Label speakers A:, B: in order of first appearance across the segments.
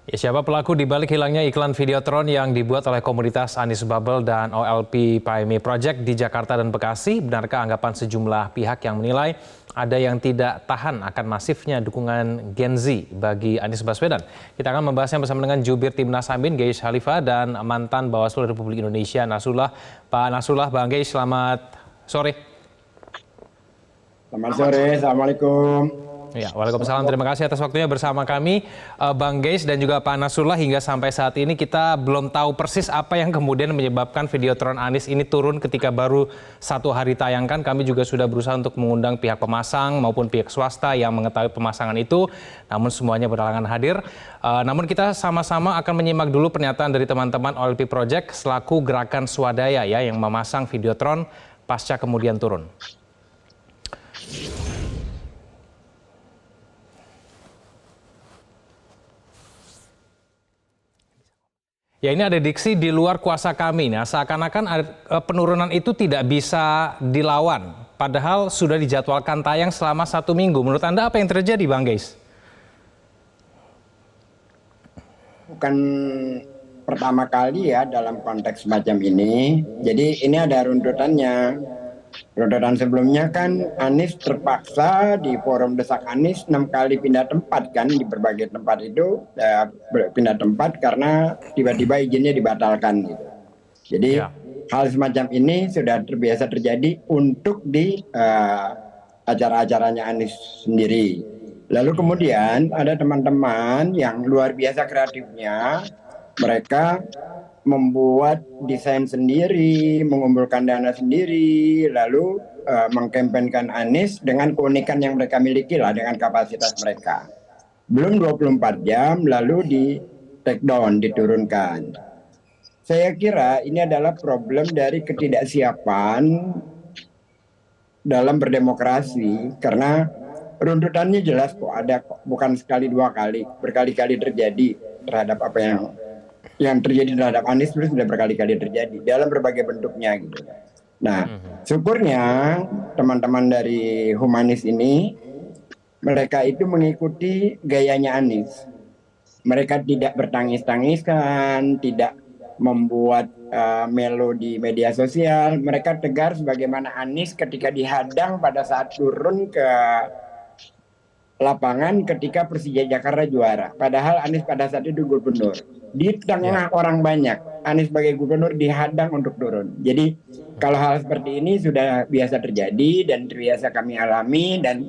A: Ya, siapa pelaku di balik hilangnya iklan Videotron yang dibuat oleh komunitas Anies Bubble dan OLP PMI Project di Jakarta dan Bekasi? Benarkah anggapan sejumlah pihak yang menilai ada yang tidak tahan akan masifnya dukungan Gen Z bagi Anies Baswedan? Kita akan membahasnya bersama dengan jubir Timnas Amin, Geis Khalifah, dan mantan Bawaslu Republik Indonesia, Nasrullah. Pak Nasrullah, Bang Geis, selamat sore.
B: Selamat sore, Assalamualaikum.
A: Ya, waalaikumsalam. Terima kasih atas waktunya bersama kami, Bang Geis dan juga Pak Nasrullah. Hingga sampai saat ini kita belum tahu persis apa yang kemudian menyebabkan Videotron Anies ini turun ketika baru 1 hari tayangkan. Kami juga sudah berusaha untuk mengundang pihak pemasang maupun pihak swasta yang mengetahui pemasangan itu, namun semuanya berhalangan hadir. Namun kita sama-sama akan menyimak dulu pernyataan dari teman-teman OLP Project selaku gerakan swadaya ya yang memasang Videotron pasca kemudian turun. Ya, ini ada diksi di luar kuasa kami. Nah, seakan-akan penurunan itu tidak bisa dilawan. Padahal sudah dijadwalkan tayang selama 1 minggu. Menurut Anda apa yang terjadi, Bang Geis?
B: Bukan pertama kali ya dalam konteks semacam ini. Jadi ini ada runtutannya. Runtutan sebelumnya kan Anies terpaksa di forum Desak Anies 6 kali pindah tempat kan di berbagai tempat itu pindah tempat karena tiba-tiba izinnya dibatalkan gitu. Jadi hal semacam ini sudah terbiasa terjadi untuk di acara-acaranya Anies sendiri. Lalu kemudian ada teman-teman yang luar biasa kreatifnya, mereka membuat desain sendiri, mengumpulkan dana sendiri, lalu mengkampanyekan Anies dengan keunikan yang mereka miliki lah, dengan kapasitas mereka. Belum 24 jam lalu di take down, diturunkan. Saya kira ini adalah problem dari ketidaksiapan dalam berdemokrasi, karena runtutannya jelas kok ada, bukan sekali 2 kali, berkali-kali terjadi terhadap apa yang terjadi terhadap Anies terus sudah berkali-kali terjadi dalam berbagai bentuknya gitu. Nah, syukurnya teman-teman dari Humanis ini mereka itu mengikuti gayanya Anies. Mereka tidak bertangis-tangisan, tidak membuat melo di media sosial. Mereka tegar sebagaimana Anies ketika dihadang pada saat turun ke lapangan ketika Persija Jakarta juara. Padahal Anies pada saat itu gubernur. Di tengah orang banyak, Anies sebagai gubernur dihadang untuk turun. Jadi kalau hal seperti ini sudah biasa terjadi dan terbiasa kami alami, dan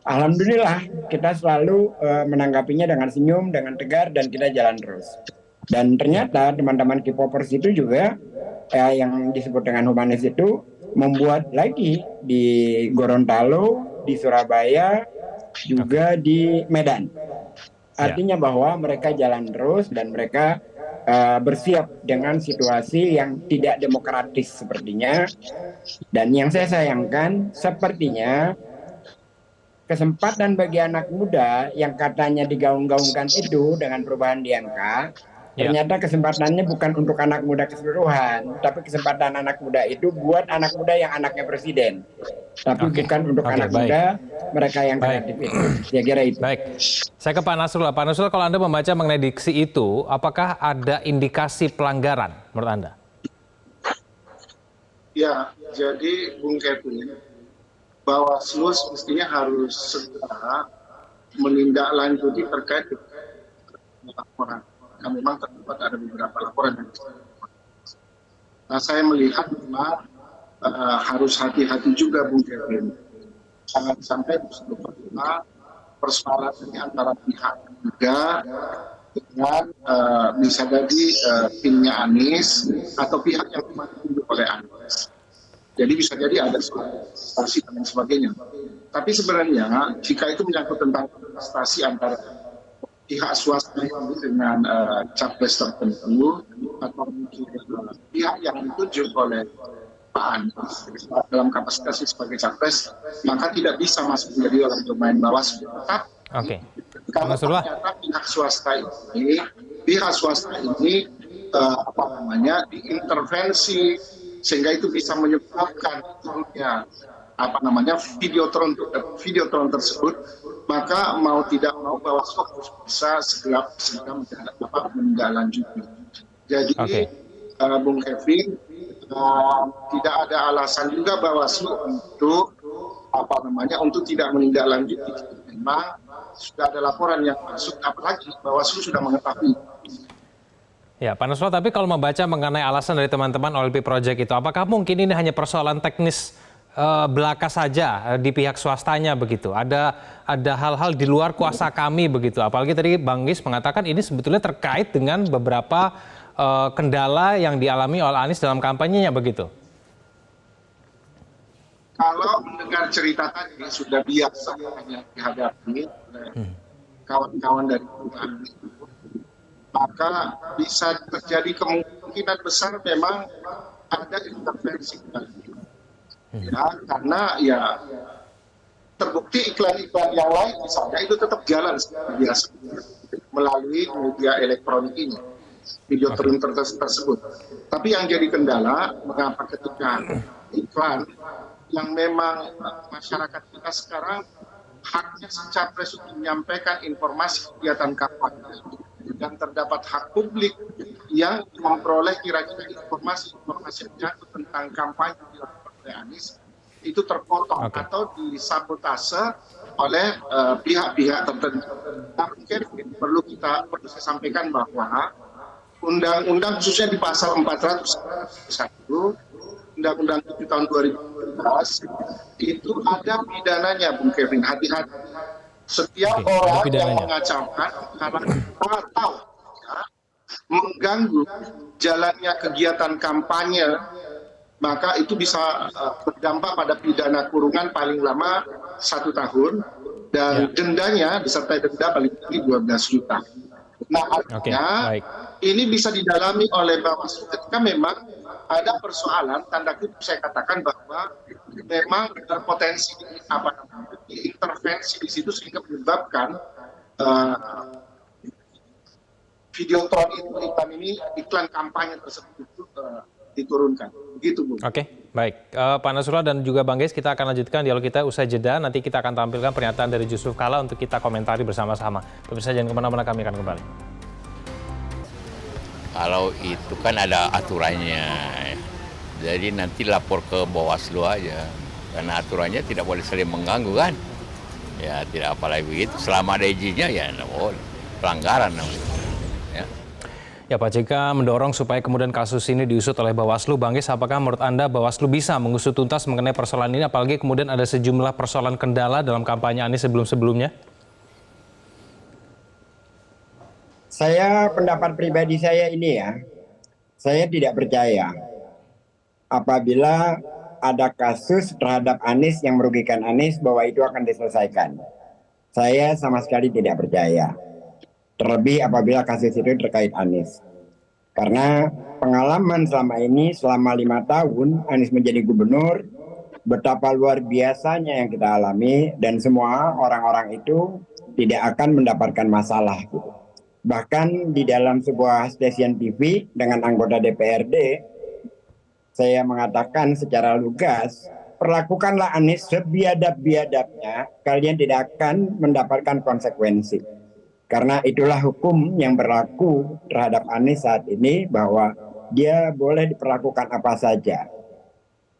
B: alhamdulillah kita selalu menanggapinya dengan senyum, dengan tegar, dan kita jalan terus. Dan ternyata teman-teman K-popers itu juga yang disebut dengan Humanis itu membuat lagi di Gorontalo, di Surabaya, juga di Medan. Artinya bahwa mereka jalan terus dan mereka bersiap dengan situasi yang tidak demokratis sepertinya. Dan yang saya sayangkan sepertinya kesempatan bagi anak muda yang katanya digaung-gaungkan itu dengan perubahan di MK, ternyata kesempatannya bukan untuk anak muda keseluruhan, tapi kesempatan anak muda itu buat anak muda yang anaknya presiden. Tapi bukan untuk anak muda mereka yang kreatif itu. Saya kira itu.
A: Baik, saya ke Pak Nasrullah. Pak Nasrullah, kalau Anda membaca mengenai diksi itu, apakah ada indikasi pelanggaran menurut Anda?
C: Ya, jadi Bung Kevin, Bawaslu mestinya harus segera menindaklanjuti terkait dengan laporan. Karena memang terdapat ada beberapa laporan. Nah, saya melihat memang harus hati-hati juga Bung Kevin. Jangan sampai persoalan antara pihak juga dengan bisa jadi timnya Anies atau pihak yang ditunjuk oleh Anies. Jadi bisa jadi ada prestasi dan sebagainya. Tapi sebenarnya jika itu menyangkut tentang prestasi antara pihak swasta ini dengan capres tertentu atau mungkin pihak yang ditunjuk oleh Pak Anies dalam kapasitas sebagai capres, maka tidak bisa masuk menjadi orang domain Bawaslu. Tapi kalau ternyata pihak swasta ini diintervensi sehingga itu bisa menyebabkan turunnya videotron tersebut, maka mau tidak mau Bawaslu harus bisa segera menindaklanjuti. Jadi Bung Kevin, tidak ada alasan juga Bawaslu untuk tidak menindaklanjuti. Memang sudah ada laporan yang masuk, apalagi Bawaslu sudah mengetahui.
A: Ya, Pak Nasrullah, tapi kalau membaca mengenai alasan dari teman-teman OLP Project itu, apakah mungkin ini hanya persoalan teknis belaka saja di pihak swastanya begitu? Ada hal-hal di luar kuasa kami begitu? Apalagi tadi Bang Gis mengatakan ini sebetulnya terkait dengan beberapa kendala yang dialami oleh Anies dalam kampanyenya begitu.
C: Kalau mendengar cerita tadi sudah biasa hanya dihadapi oleh kawan-kawan dari Anies, maka bisa terjadi kemungkinan besar memang ada intervensi. Ya, karena ya terbukti iklan-iklan yang lain misalnya itu tetap jalan seperti biasa melalui media elektronik ini, video tersebut. Tapi yang jadi kendala, mengapa ketika iklan yang memang masyarakat kita sekarang haknya si capres untuk menyampaikan informasi kegiatan kampanye, dan terdapat hak publik yang memperoleh kira-kira informasi menyangkut tentang kampanye oleh Anies itu terpotong atau disabotase oleh pihak-pihak tertentu. Nah, mungkin perlu saya sampaikan bahwa undang-undang khususnya di pasal 401 Undang-Undang 7 tahun 2017 itu ada pidananya, Bung Kevin. Hati-hati. Setiap orang yang mengacaukan atau mengganggu jalannya kegiatan kampanye, maka itu bisa berdampak pada pidana kurungan paling lama 1 tahun dan dendanya disertai denda paling tinggi 12 juta. Nah, artinya ini bisa didalami oleh Bawaslu ketika memang ada persoalan, tanda kutip saya katakan bahwa memang berpotensi intervensi di situ sehingga menyebabkan videotron iklan kampanye tersebut diturunkan. Begitu, Bu.
A: Baik. Pak Nasrullah dan juga Bang Gis, kita akan lanjutkan dialog kita usai jeda. Nanti kita akan tampilkan pernyataan dari Yusuf Kalla untuk kita komentari bersama-sama. Pemirsa jangan kemana-mana, kami akan kembali.
D: Kalau itu kan ada aturannya, jadi nanti lapor ke Bawaslu aja, karena aturannya tidak boleh saling mengganggu kan, ya tidak apalagi begitu, selama ada izinnya ya tidak boleh, pelanggaran namanya.
A: Ya, Pak JK mendorong supaya kemudian kasus ini diusut oleh Bawaslu. Bang Gis, apakah menurut Anda Bawaslu bisa mengusut tuntas mengenai persoalan ini, apalagi kemudian ada sejumlah persoalan kendala dalam kampanye Anies sebelum-sebelumnya?
B: Pendapat pribadi saya ini ya, saya tidak percaya apabila ada kasus terhadap Anies yang merugikan Anies bahwa itu akan diselesaikan. Saya sama sekali tidak percaya. Terlebih apabila kasus itu terkait Anies. Karena pengalaman selama ini, selama 5 tahun Anies menjadi gubernur, betapa luar biasanya yang kita alami dan semua orang-orang itu tidak akan mendapatkan masalah gitu. Bahkan di dalam sebuah stasiun TV dengan anggota DPRD, saya mengatakan secara lugas, perlakukanlah Anies sebiadab-biadabnya, kalian tidak akan mendapatkan konsekuensi. Karena itulah hukum yang berlaku terhadap Anies saat ini, bahwa dia boleh diperlakukan apa saja.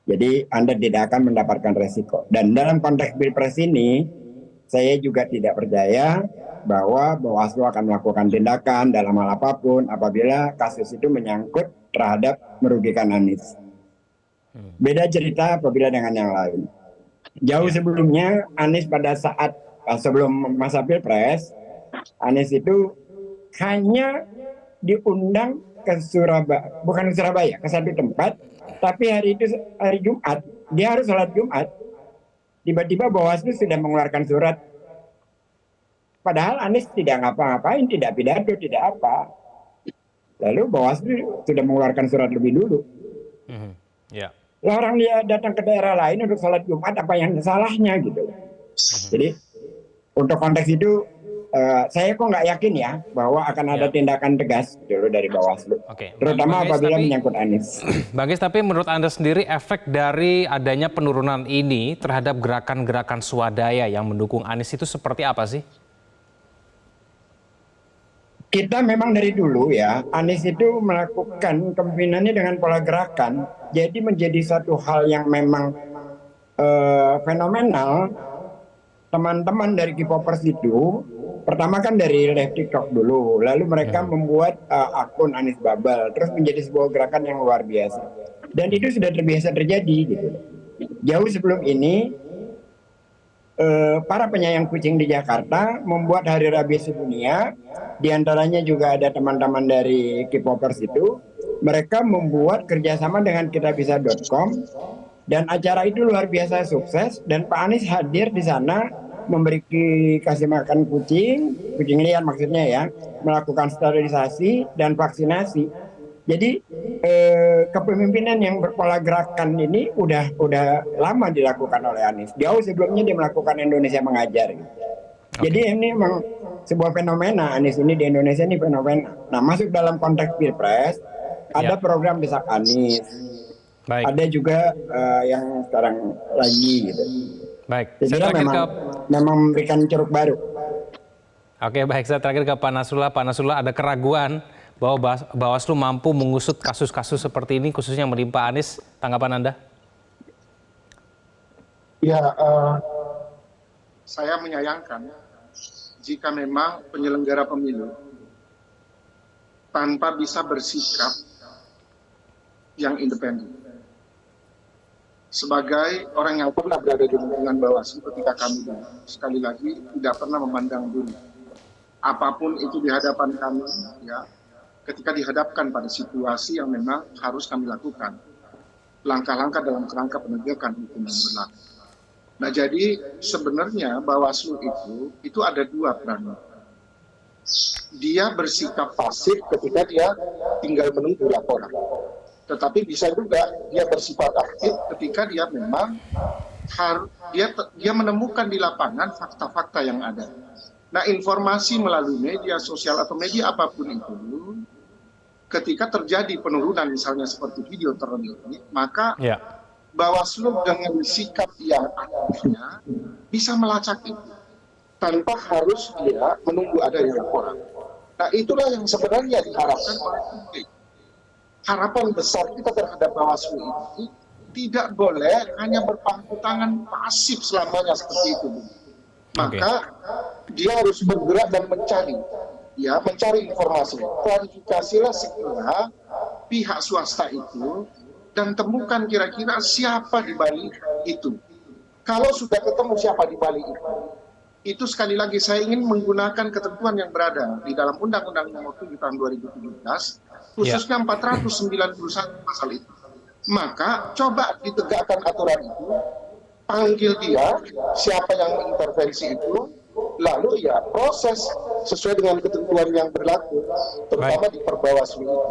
B: Jadi Anda tidak akan mendapatkan resiko. Dan dalam konteks Pilpres ini, saya juga tidak percaya bahwa Bawaslu akan melakukan tindakan dalam hal apapun apabila kasus itu menyangkut terhadap merugikan Anies. Beda cerita apabila dengan yang lain. Jauh sebelumnya, Anies pada saat sebelum masa Pilpres, Anies itu hanya diundang ke Surabaya, bukan ke Surabaya, ke satu tempat, tapi hari itu hari Jumat, dia harus sholat Jumat. Tiba-tiba Bawaslu sudah mengeluarkan surat. Padahal Anies tidak ngapa-ngapain, tidak pidato, tidak apa. Lalu Bawaslu sudah mengeluarkan surat lebih dulu. Orang dia datang ke daerah lain untuk sholat Jumat, apa yang salahnya gitu. Jadi untuk konteks itu saya kok nggak yakin ya bahwa akan ada tindakan tegas dulu dari Bawaslu,
A: Oke,
B: terutama
A: Bang Gais,
B: apabila
A: tapi-
B: menyangkut Anies.
A: Bang Gais, tapi menurut Anda sendiri efek dari adanya penurunan ini terhadap gerakan-gerakan swadaya yang mendukung Anies itu seperti apa sih?
B: Kita memang dari dulu ya, Anies itu melakukan kepemimpinannya dengan pola gerakan, jadi menjadi satu hal yang memang fenomenal. Teman-teman dari K-popers itu, pertama kan dari live TikTok dulu, lalu mereka membuat akun Anies Bubble, terus menjadi sebuah gerakan yang luar biasa. Dan itu sudah terbiasa terjadi gitu. Jauh sebelum ini, para penyayang kucing di Jakarta membuat hari rabies sedunia, diantaranya juga ada teman-teman dari K-popers itu, mereka membuat kerjasama dengan kitabisa.com, dan acara itu luar biasa sukses, dan Pak Anies hadir di sana memberi kasih makan kucing liar maksudnya ya, melakukan sterilisasi dan vaksinasi. Jadi kepemimpinan yang berpola gerakan ini udah lama dilakukan oleh Anies. Jauh sebelumnya dia melakukan Indonesia Mengajar. Jadi ini memang sebuah fenomena, Anies ini di Indonesia ini fenomena. Nah, masuk dalam konteks Pilpres, ada program Desak Anies.
A: Baik.
B: Ada juga yang sekarang lagi gitu.
A: Baik,
B: Saya kira memang memberikan ceruk baru.
A: Oke, baik, saya terakhir ke Pak Nasrullah. Pak Nasrullah, ada keraguan bahwa Bawaslu mampu mengusut kasus-kasus seperti ini, khususnya yang menimpa Anies. Tanggapan Anda?
C: Ya, saya menyayangkan jika memang penyelenggara pemilu tanpa bisa bersikap yang independen. Sebagai orang yang pernah berada di lingkungan Bawaslu ketika kami sekali lagi tidak pernah memandang bulu. Apapun itu di hadapan kami, ya, ketika dihadapkan pada situasi yang memang harus kami lakukan, langkah-langkah dalam kerangka penegakan hukum yang berlaku. Nah, jadi sebenarnya Bawaslu itu ada dua peran. Dia bersikap pasif ketika dia tinggal menunggu laporan. Tetapi bisa juga dia bersifat aktif ketika dia memang dia menemukan di lapangan fakta-fakta yang ada. Nah, informasi melalui media sosial atau media apapun itu, ketika terjadi penurunan misalnya seperti video teror ini, maka Bawaslu dengan sikap yang aktifnya bisa melacak itu tanpa harus dia menunggu adanya laporan. Nah, itulah yang sebenarnya diharapkan oleh publik. Harapan besar kita terhadap Bawaslu ini tidak boleh hanya berpangku tangan pasif selamanya seperti itu. Maka dia harus bergerak dan mencari informasi. Klarifikasilah segera pihak swasta itu dan temukan kira-kira siapa di balik itu. Kalau sudah ketemu siapa di balik itu sekali lagi saya ingin menggunakan ketentuan yang berada di dalam Undang-Undang Nomor 7 Tahun 2017, khususnya 491 pasal itu. Maka coba ditegakkan aturan itu, panggil dia, siapa yang mengintervensi itu, lalu ya proses sesuai dengan ketentuan yang berlaku, terutama di Perbawaslu itu.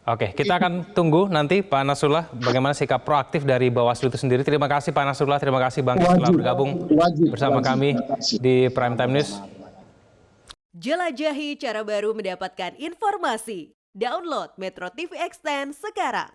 A: Oke, kita akan tunggu nanti Pak Nasrullah bagaimana sikap proaktif dari Bawaslu itu sendiri. Terima kasih Pak Nasrullah, terima kasih Bang Gais telah bergabung bersama kami di Prime Time News.
E: Jelajahi cara baru mendapatkan informasi. Download Metro TV Extend sekarang.